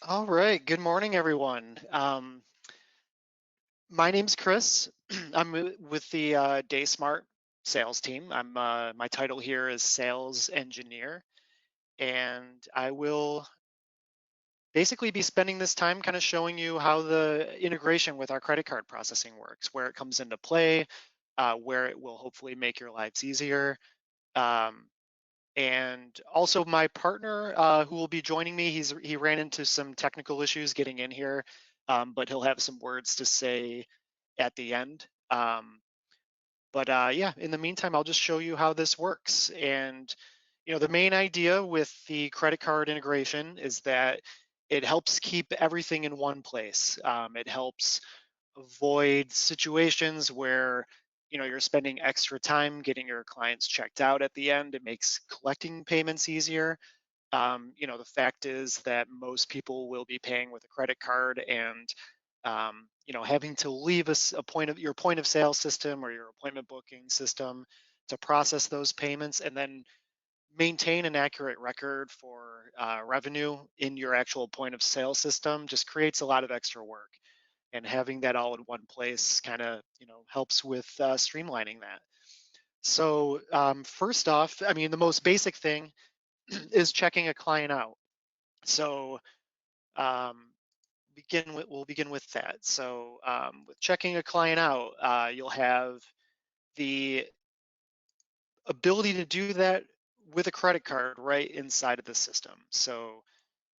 All right. Good morning, everyone. My name's Chris. I'm with the DaySmart sales team. My title here is sales engineer, and I will basically be spending this time kind of showing you how the integration with our credit card processing works, where it comes into play, where it will hopefully make your lives easier. Um, and also my partner who will be joining me, he ran into some technical issues getting in here, but he'll have some words to say at the end. But yeah, in the meantime, I'll just show you how this works. And the main idea with the credit card integration is that it helps keep everything in one place. It helps avoid situations where you're spending extra time getting your clients checked out at the end. It makes collecting payments easier. The fact is that most people will be paying with a credit card, and having to leave a point of your point of sale system or your appointment booking system to process those payments and then maintain an accurate record for revenue in your actual point of sale system just creates a lot of extra work. And having that all in one place kind of helps with streamlining that. So first off, I mean, the most basic thing is checking a client out. So um, we'll begin with that. So with checking a client out, you'll have the ability to do that with a credit card right inside of the system. So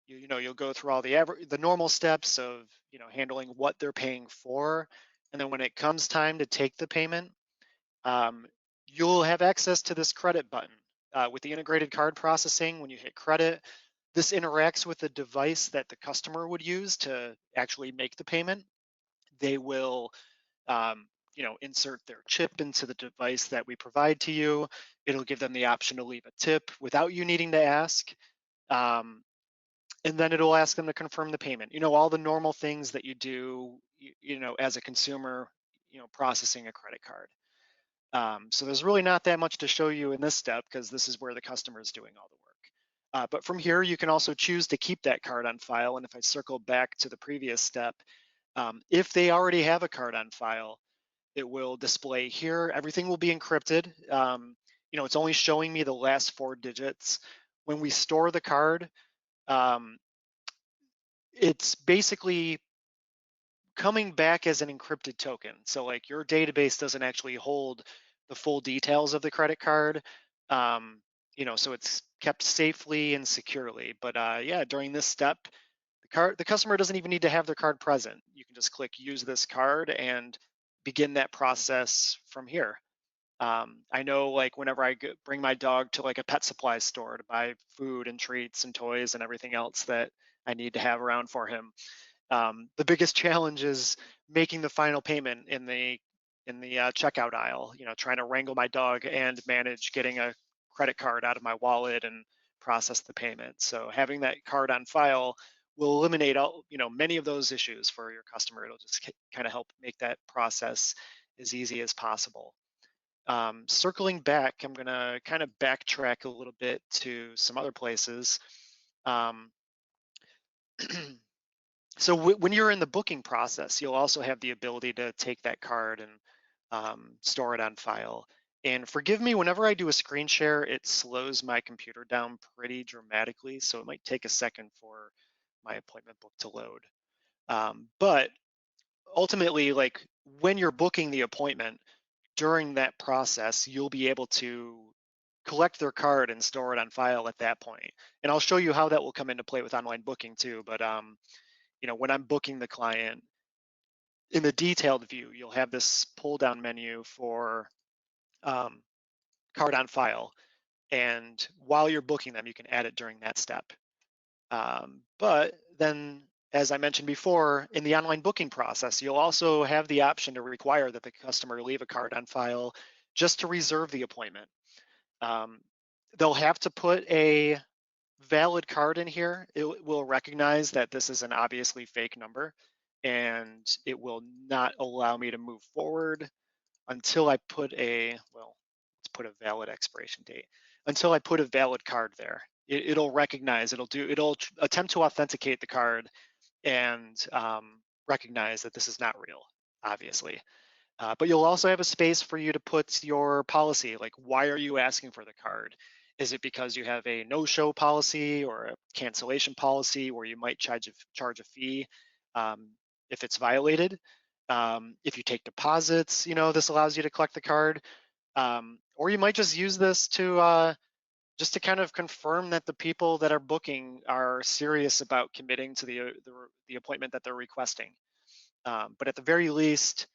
you'll go through all the normal steps of handling what they're paying for, and then when it comes time to take the payment, um, you'll have access to this credit button. With the integrated card processing, when you hit credit, this interacts with the device that the customer would use to actually make the payment. They will um, insert their chip into the device that we provide to you. It'll give them the option to leave a tip without you needing to ask. Um, and then it'll ask them to confirm the payment. All the normal things that you do, as a consumer, processing a credit card. So there's really not that much to show you in this step because this is where the customer is doing all the work. But from here, you can also choose to keep that card on file. And if I circle back to the previous step, if they already have a card on file, it will display here. Everything will be encrypted. It's only showing me the last four digits. When we store the card, um, it's basically coming back as an encrypted token. So like your database doesn't actually hold the full details of the credit card. Um, so it's kept safely and securely. But yeah, during this step, the customer doesn't even need to have their card present. You can just click use this card and begin that process from here. I know like whenever bring my dog to like a pet supply store to buy food and treats and toys and everything else that I need to have around for him, the biggest challenge is making the final payment in the checkout aisle. Trying to wrangle my dog and manage getting a credit card out of my wallet and process the payment. So having that card on file will eliminate many of those issues for your customer. It'll just kind of help make that process as easy as possible. Circling back, I'm going to kind of backtrack a little bit to some other places. Um, So when you're in the booking process, you'll also have the ability to take that card and store it on file. And forgive me, whenever I do a screen share, it slows my computer down pretty dramatically. So it might take a second for my appointment book to load. But ultimately, like when you're booking the appointment, during that process, you'll be able to collect their card and store it on file at that point. And I'll show you how that will come into play with online booking too. But when I'm booking the client, in the detailed view, you'll have this pull down menu for um, card on file. And while you're booking them, you can add it during that step. But then, as I mentioned before, in the online booking process, you'll also have the option to require that the customer leave a card on file just to reserve the appointment. Um, they'll have to put a valid card in here. It will recognize that this is an obviously fake number, and it will not allow me to move forward until I put let's put a valid expiration date, until I put a valid card there. it'll recognize, it'll attempt to authenticate the card and recognize that this is not real, obviously. But you'll also have a space for you to put your policy, like why are you asking for the card? Is it because you have a no-show policy or a cancellation policy where you might charge a fee um, if it's violated? If you take deposits, this allows you to collect the card. Or you might just use this just to kind of confirm that the people that are booking are serious about committing to the appointment that they're requesting. But at the very least,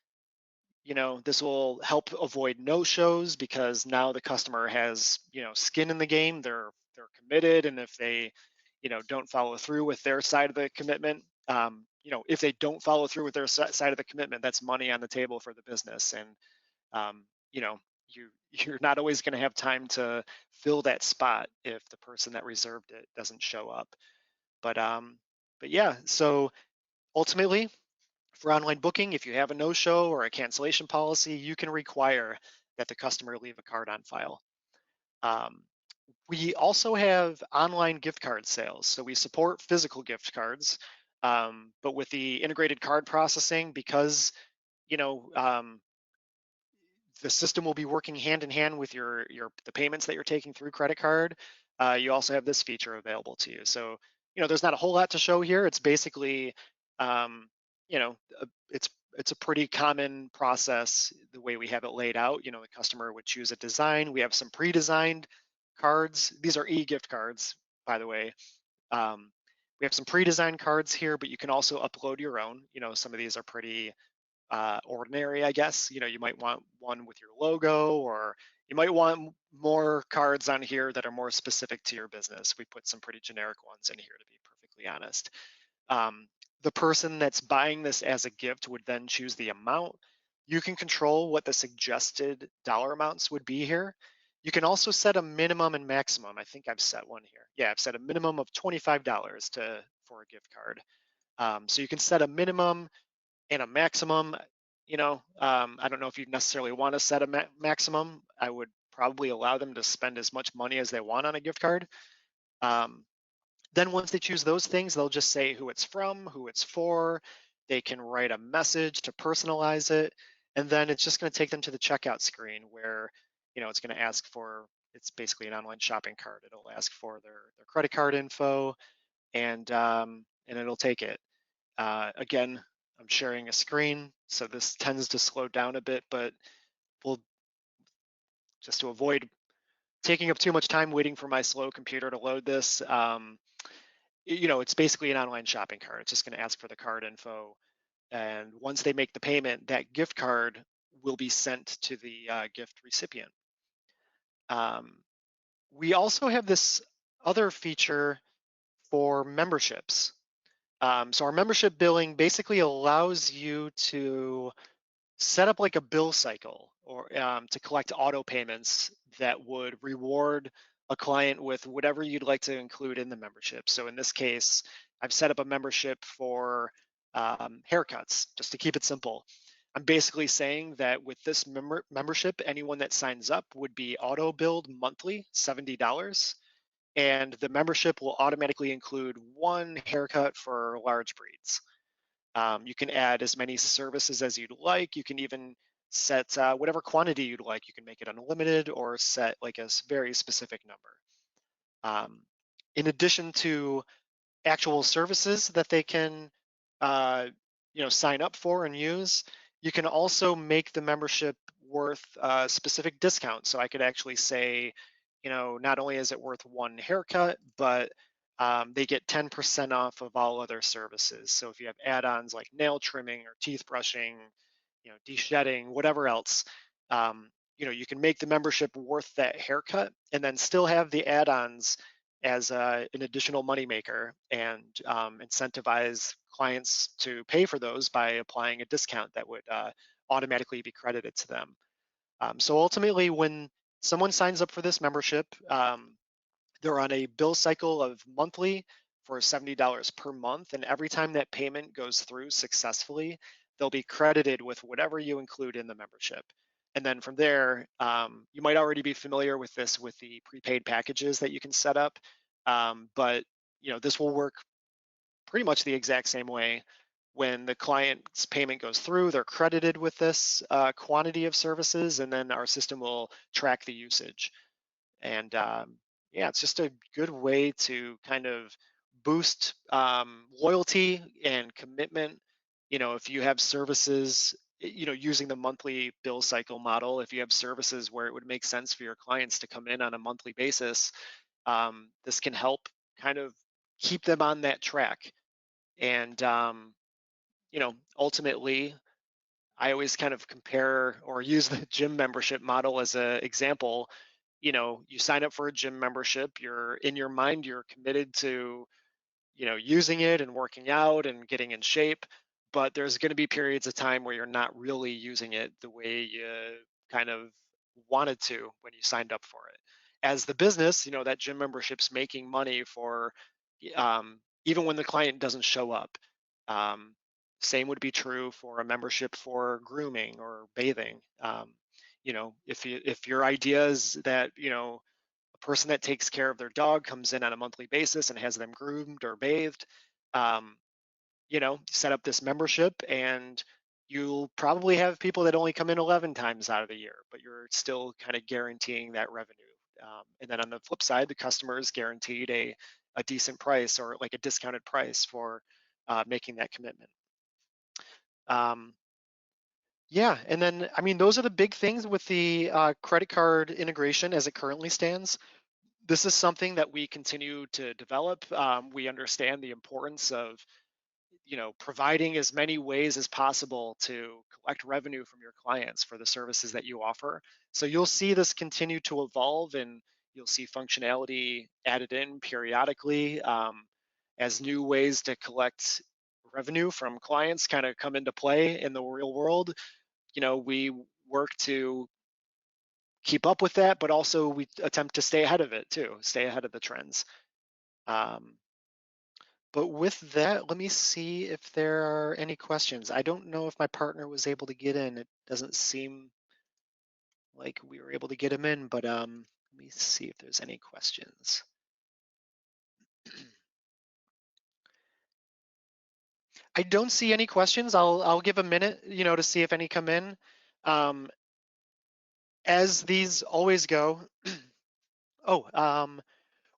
this will help avoid no shows because now the customer has, skin in the game. They're committed, and if they, don't follow through with their side of the commitment, if they don't follow through with their side of the commitment, that's money on the table for the business. And um, you know, you're not always going to have time to fill that spot if the person that reserved it doesn't show up. But yeah, so ultimately, for online booking, if you have a no-show or a cancellation policy, you can require that the customer leave a card on file. Um, we also have online gift card sales. So we support physical gift cards, but with the integrated card processing, because you know um, the system will be working hand in hand with the payments that you're taking through credit card. You also have this feature available to you. So there's not a whole lot to show here. It's basically um, you know it's a pretty common process the way we have it laid out. The customer would choose a design. We have some pre-designed cards. These are e-gift cards, by the way. Um, we have some pre-designed cards here, but you can also upload your own. Some of these are pretty ordinary, I guess. You might want one with your logo, or you might want more cards on here that are more specific to your business. We put some pretty generic ones in here, to be perfectly honest. Um, the person that's buying this as a gift would then choose the amount. You can control what the suggested dollar amounts would be here. You can also set a minimum and maximum. I think I've set one here. Yeah, I've set a minimum of $25 for a gift card. So you can set a minimum and a maximum. I don't know if you necessarily want to set a maximum. I would probably allow them to spend as much money as they want on a gift card. Um, then once they choose those things, they'll just say who it's from, who it's for. They can write a message to personalize it. And then it's just going to take them to the checkout screen where, it's going to ask for, it's basically an online shopping cart. It'll ask for their credit card info, and it'll take it. Again, I'm sharing a screen, so this tends to slow down a bit, but we'll just to avoid taking up too much time waiting for my slow computer to load this. It's basically an online shopping cart. It's just going to ask for the card info, and once they make the payment, that gift card will be sent to the gift recipient. We also have this other feature for memberships. So our membership billing basically allows you to set up like a bill cycle or to collect auto payments that would reward a client with whatever you'd like to include in the membership. So in this case, I've set up a membership for haircuts, just to keep it simple. I'm basically saying that with this membership, anyone that signs up would be auto billed monthly, $70, and the membership will automatically include one haircut for large breeds. You can add as many services as you'd like. You can even set whatever quantity you'd like. You can make it unlimited or set like a very specific number. In addition to actual services that they can sign up for and use, you can also make the membership worth a specific discount. So I could actually say, not only is it worth one haircut, but they get 10% off of all other services. So if you have add-ons like nail trimming or teeth brushing, de-shedding, whatever else, you can make the membership worth that haircut and then still have the add-ons as an additional moneymaker and incentivize clients to pay for those by applying a discount that would automatically be credited to them. So ultimately, when someone signs up for this membership, they're on a bill cycle of monthly for $70 per month. And every time that payment goes through successfully, they'll be credited with whatever you include in the membership. And then from there, you might already be familiar with this with the prepaid packages that you can set up. But this will work pretty much the exact same way. When the client's payment goes through, they're credited with this quantity of services, and then our system will track the usage. And yeah, it's just a good way to kind of boost loyalty and commitment. If you have services, using the monthly bill cycle model, if you have services where it would make sense for your clients to come in on a monthly basis, this can help kind of keep them on that track. And ultimately, I always kind of compare or use the gym membership model as an example. You sign up for a gym membership, you're in your mind, you're committed to using it and working out and getting in shape, but there's going to be periods of time where you're not really using it the way you kind of wanted to when you signed up for it. As the business, that gym membership's making money for even when the client doesn't show up. um, Same would be true for a membership for grooming or bathing. If your idea is that a person that takes care of their dog comes in on a monthly basis and has them groomed or bathed, um, set up this membership, and you'll probably have people that only come in 11 times out of the year, but you're still kind of guaranteeing that revenue. And then on the flip side, the customer is guaranteed a decent price or like a discounted price for making that commitment. Um, yeah, and then I mean, those are the big things with the credit card integration as it currently stands. This is something that we continue to develop. We understand the importance of providing as many ways as possible to collect revenue from your clients for the services that you offer. So you'll see this continue to evolve, and you'll see functionality added in periodically as new ways to collect revenue from clients kind of come into play in the real world. We work to keep up with that, but also we attempt to stay ahead of it too, stay ahead of the trends. Um, but with that, let me see if there are any questions. I don't know if my partner was able to get in. It doesn't seem like we were able to get him in, but let me see if there's any questions. I don't see any questions. I'll give a minute, to see if any come in. Um, as these always go. Oh,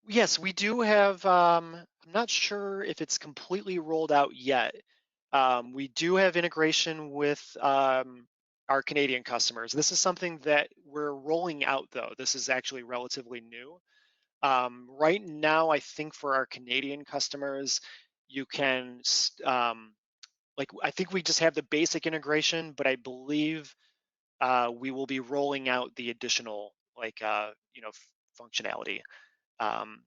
yes, we do have, I'm not sure if it's completely rolled out yet. We do have integration with our Canadian customers. This is something that we're rolling out though. This is actually relatively new. Right now, I think for our Canadian customers, you can, I think we just have the basic integration, but I believe we will be rolling out the additional, functionality. Um,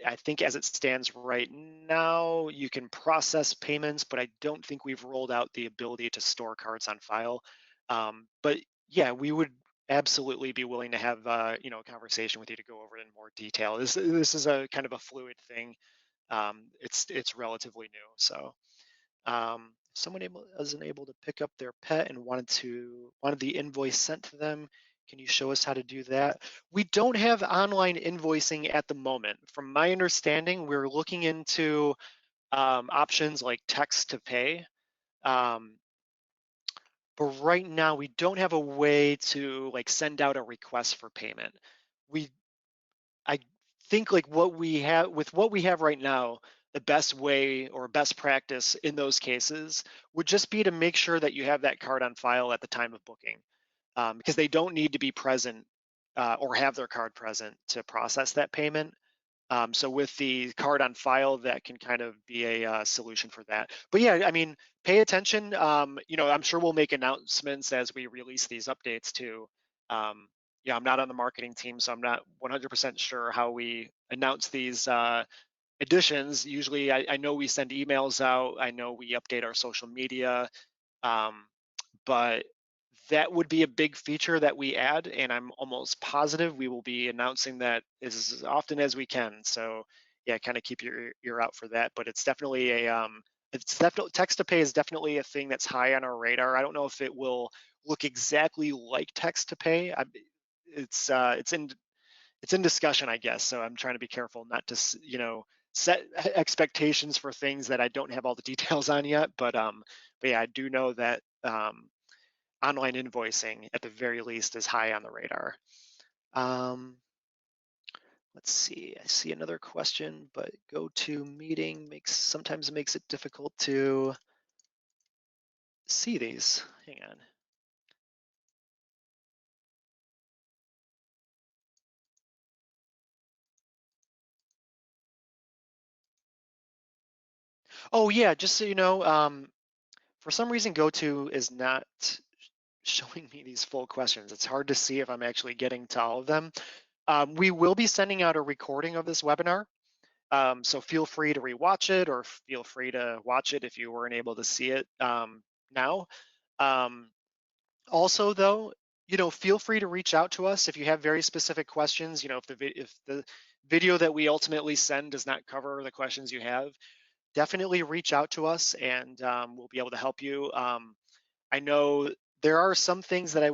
I think as it stands right now, you can process payments, but I don't think we've rolled out the ability to store cards on file. But yeah, we would absolutely be willing to have a conversation with you to go over it in more detail. This is a kind of a fluid thing. It's relatively new, so someone isn't able to pick up their pet and wanted the invoice sent to them. Can you show us how to do that? We don't have online invoicing at the moment. From my understanding, we're looking into options like text to pay. Um, but right now, we don't have a way to send out a request for payment. We I think what we have right now, the best way or best practice in those cases would just be to make sure that you have that card on file at the time of booking, because they don't need to be present or have their card present to process that payment. So with the card on file, that can kind of be a solution for that. But yeah, I mean, pay attention. I'm sure we'll make announcements as we release these updates too. Um, yeah, I'm not on the marketing team, so I'm not 100% sure how we announce these additions. Usually, I know we send emails out. I know we update our social media. Um, but that would be a big feature that we add, and I'm almost positive we will be announcing that as often as we can. So yeah, kind of keep your ear out for that. But it's definitely text to pay is definitely a thing that's high on our radar. I don't know if it will look exactly like text to pay. It's in it's in discussion, I guess. So I'm trying to be careful not to, set expectations for things that I don't have all the details on yet. But yeah, I do know that online invoicing, at the very least, is high on the radar. Um, let's see. I see another question, but GoToMeeting sometimes makes it difficult to see these. Hang on. Oh yeah, just so you know, for some reason GoTo is not showing me these full questions. It's hard to see if I'm actually getting to all of them. We will be sending out a recording of this webinar. So feel free to rewatch it, or feel free to watch it if you weren't able to see it now. Um, Also though, feel free to reach out to us if you have very specific questions. If the video that we ultimately send does not cover the questions you have, definitely reach out to us, and we'll be able to help you. I know there are some things that I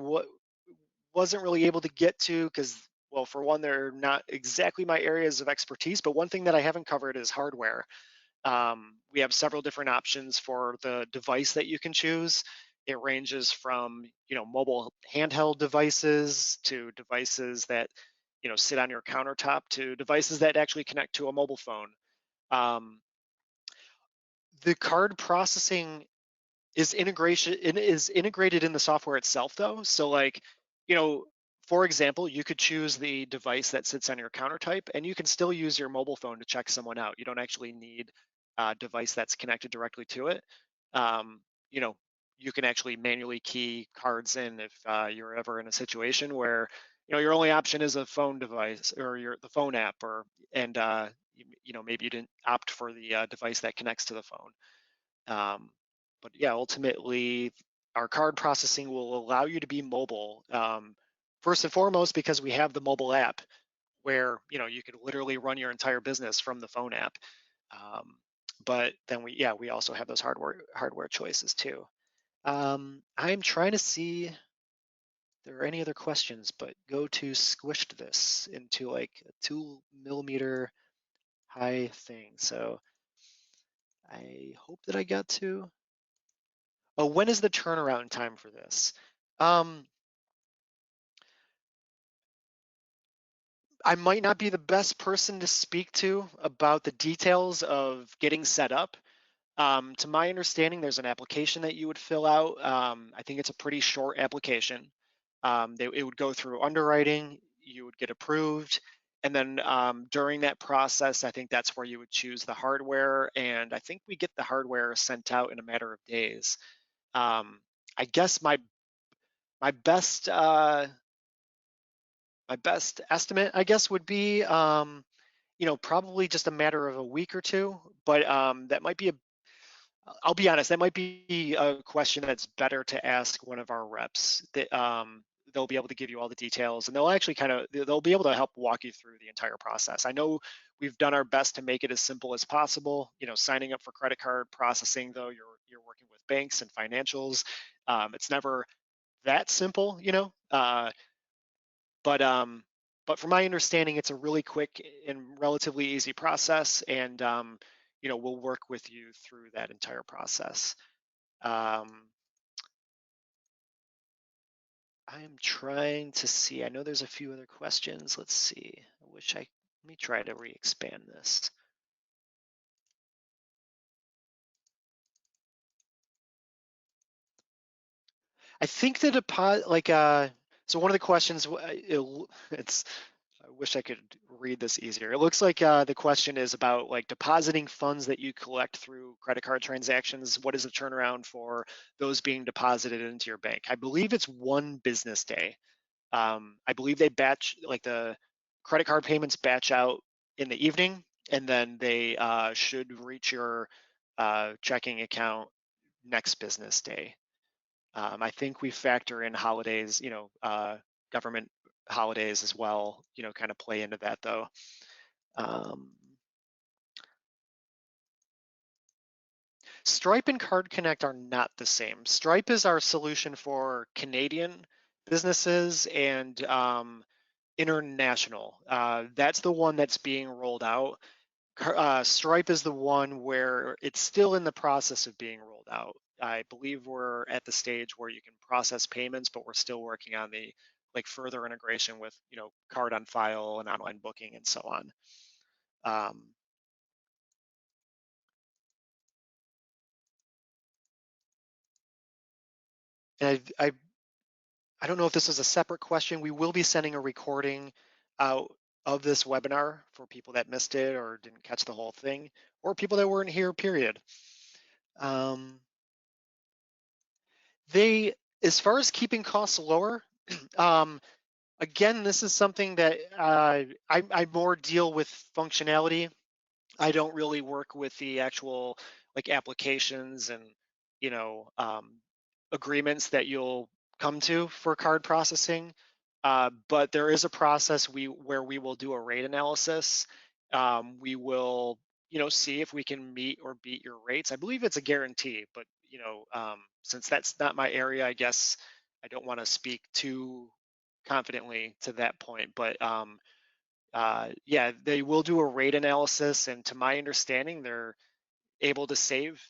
wasn't really able to get to because, well, for one, they're not exactly my areas of expertise, but one thing that I haven't covered is hardware. We have several different options for the device that you can choose. It ranges from, mobile handheld devices to devices that, sit on your countertop, to devices that actually connect to a mobile phone. Um, the card processing is integrated in the software itself though. So like, you know, for example, you could choose the device that sits on your counter type, and you can still use your mobile phone to check someone out. You don't actually need a device that's connected directly to it. Um, you know, you can actually manually key cards in if you're ever in a situation where, your only option is a phone device or the phone app, and maybe you didn't opt for the device that connects to the phone. Um, but yeah, ultimately, our card processing will allow you to be mobile. First and foremost, because we have the mobile app where you could literally run your entire business from the phone app. Um, but then we also have those hardware choices too. I'm trying to see if there are any other questions, but GoTo squished this into like a 2 millimeter high thing. So I hope that I got to. Oh, when is the turnaround time for this? Um, I might not be the best person to speak to about the details of getting set up. To my understanding, there's an application that you would fill out. I think it's a pretty short application. It would go through underwriting, you would get approved, and then during that process, I think that's where you would choose the hardware, and I think we get the hardware sent out in a matter of days. I guess my best my best estimate, I guess, would be, probably just a matter of a week or two. But that might be I'll be honest, that might be a question that's better to ask one of our reps. They'll be able to give you all the details, and they'll be able to help walk you through the entire process. I know we've done our best to make it as simple as possible. Signing up for credit card processing, though, you're working with banks and financials. It's never that simple, but from my understanding, it's a really quick and relatively easy process, and we'll work with you through that entire process. Um, I'm trying to see. I know there's a few other questions. Let's see. Let me try to re-expand this. I think the deposit, so one of the questions, it's I wish I could read this easier. It looks like the question is about like depositing funds that you collect through credit card transactions. What is the turnaround for those being deposited into your bank? I believe it's 1 business day. I believe they the credit card payments batch out in the evening, and then they should reach your checking account next business day. I think we factor in holidays, government holidays as well, kind of play into that though. Um, Stripe and Card Connect are not the same. Stripe is our solution for Canadian businesses, and international. That's the one that's being rolled out. Stripe is the one where it's still in the process of being rolled out. I believe we're at the stage where you can process payments, but we're still working on the like further integration with card on file and online booking and so on. Um, and I don't know if this is a separate question. We will be sending a recording out of this webinar for people that missed it or didn't catch the whole thing, or people that weren't here, period. Um, as far as keeping costs lower, again, this is something that I more deal with functionality. I don't really work with the actual like applications and you know um, agreements that you'll come to for card processing. But there is a process where we will do a rate analysis. We will see if we can meet or beat your rates. I believe it's a guarantee, but since that's not my area, I guess I don't want to speak too confidently to that point. But yeah, they will do a rate analysis, and to my understanding, they're able to save.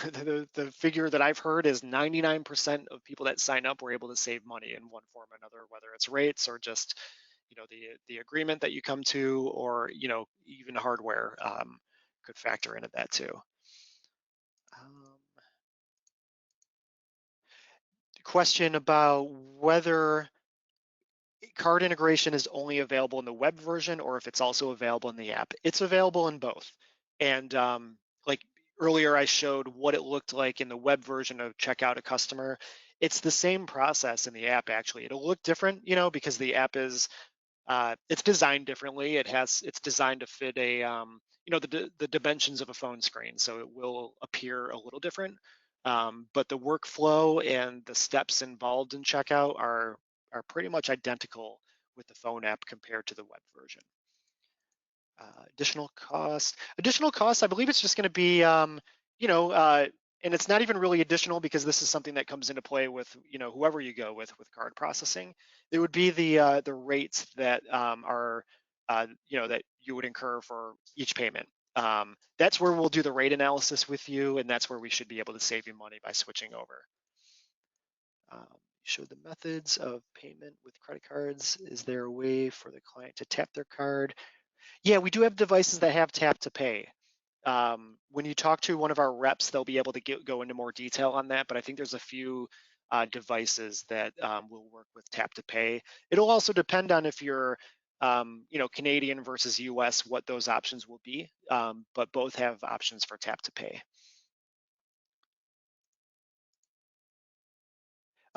The figure that I've heard is 99% of people that sign up were able to save money in one form or another, whether it's rates or just the agreement that you come to, or even hardware could factor into that too. Um, Question about whether card integration is only available in the web version or if it's also available in the app. It's available in both. And like earlier, I showed what it looked like in the web version of check out a customer. It's the same process in the app, actually. It'll look different, because the app is it's designed differently. It's designed to fit the dimensions of a phone screen, so it will appear a little different. But the workflow and the steps involved in checkout are pretty much identical with the phone app compared to the web version. Additional cost, I believe it's just going to be, and it's not even really additional because this is something that comes into play with, whoever you go with card processing. It would be the rates that are, that you would incur for each payment. That's where we'll do the rate analysis with you, and that's where we should be able to save you money by switching over. Show the methods of payment with credit cards. Is there a way for the client to tap their card? Yeah, we do have devices that have tap to pay. When you talk to one of our reps, they'll be able to go into more detail on that, but I think there's a few devices that will work with tap to pay. It'll also depend on if you're Canadian versus US, what those options will be, but both have options for tap to pay.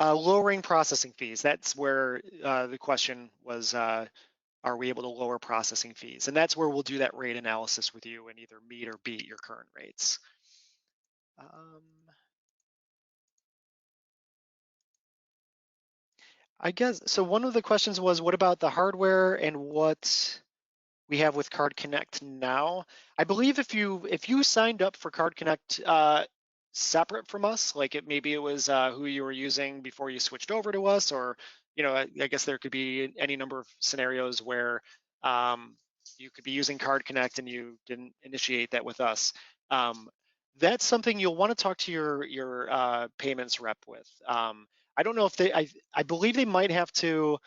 Lowering processing fees, that's where the question was, are we able to lower processing fees? And that's where we'll do that rate analysis with you and either meet or beat your current rates. I guess, so one of the questions was, what about the hardware and what we have with Card Connect now? I believe if you signed up for Card Connect separate from us, like maybe it was who you were using before you switched over to us, or I guess there could be any number of scenarios where you could be using Card Connect and you didn't initiate that with us. That's something you'll want to talk to your payments rep with. I don't know if I believe they might have to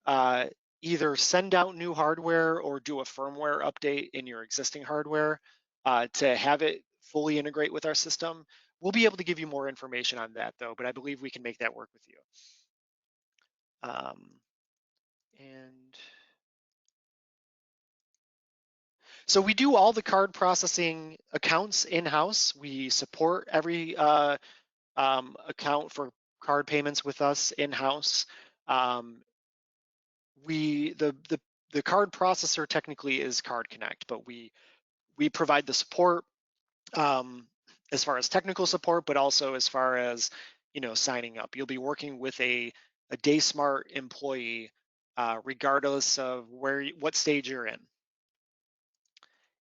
uh, either send out new hardware or do a firmware update in your existing hardware to have it fully integrate with our system. We'll be able to give you more information on that though, but I believe we can make that work with you. And so we do all the card processing accounts in-house. We support every account for card payments with us in-house. The card processor technically is Card Connect, but we provide the support as far as technical support, but also as far as signing up. You'll be working with a DaySmart employee, regardless of what stage you're in.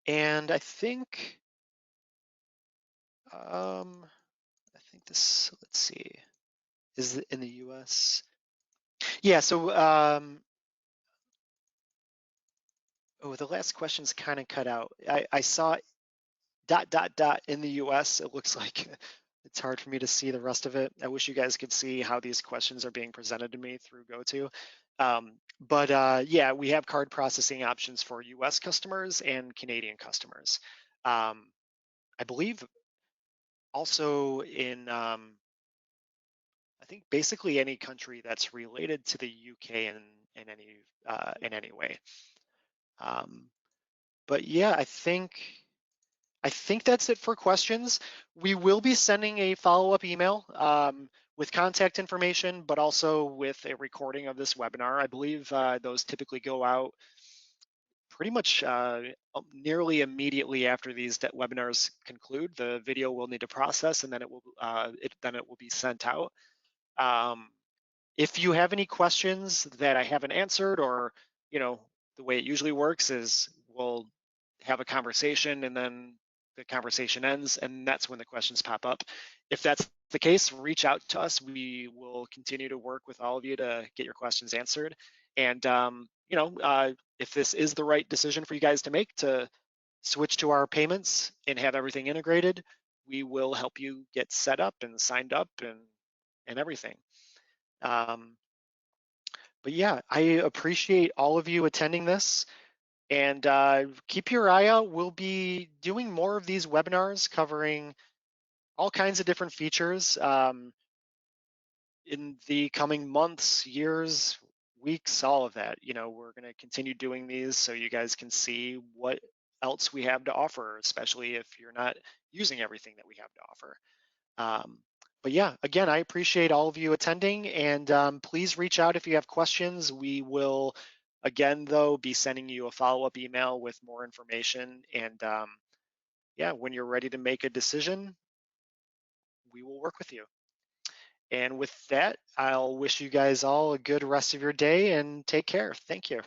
And I think this. Let's see, is it in the U.S.? Yeah. So Oh, the last question's kind of cut out. I saw dot dot dot in the US. It looks like it's hard for me to see the rest of it. I wish you guys could see how these questions are being presented to me through GoTo. Yeah, we have card processing options for US customers and Canadian customers. Um, I believe also in I think basically any country that's related to the UK in any way. Um, but yeah, I think that's it for questions. We will be sending a follow-up email with contact information, but also with a recording of this webinar. I believe those typically go out pretty much nearly immediately after these webinars conclude. The video will need to process, and then then it will be sent out. Um, if you have any questions that I haven't answered, or you know, the way it usually works is we'll have a conversation and then the conversation ends, and that's when the questions pop up. If that's the case, reach out to us. We will continue to work with all of you to get your questions answered. And if this is the right decision for you guys to make to switch to our payments and have everything integrated, we will help you get set up and signed up and everything. Um, but yeah, I appreciate all of you attending this, and keep your eye out. We'll be doing more of these webinars covering all kinds of different features in the coming months, years, weeks, all of that. You know, we're going to continue doing these so you guys can see what else we have to offer, especially if you're not using everything that we have to offer. Um, but yeah, again, I appreciate all of you attending, and please reach out if you have questions. We will, again, though, be sending you a follow-up email with more information. And yeah, when you're ready to make a decision, we will work with you. And with that, I'll wish you guys all a good rest of your day and take care. Thank you.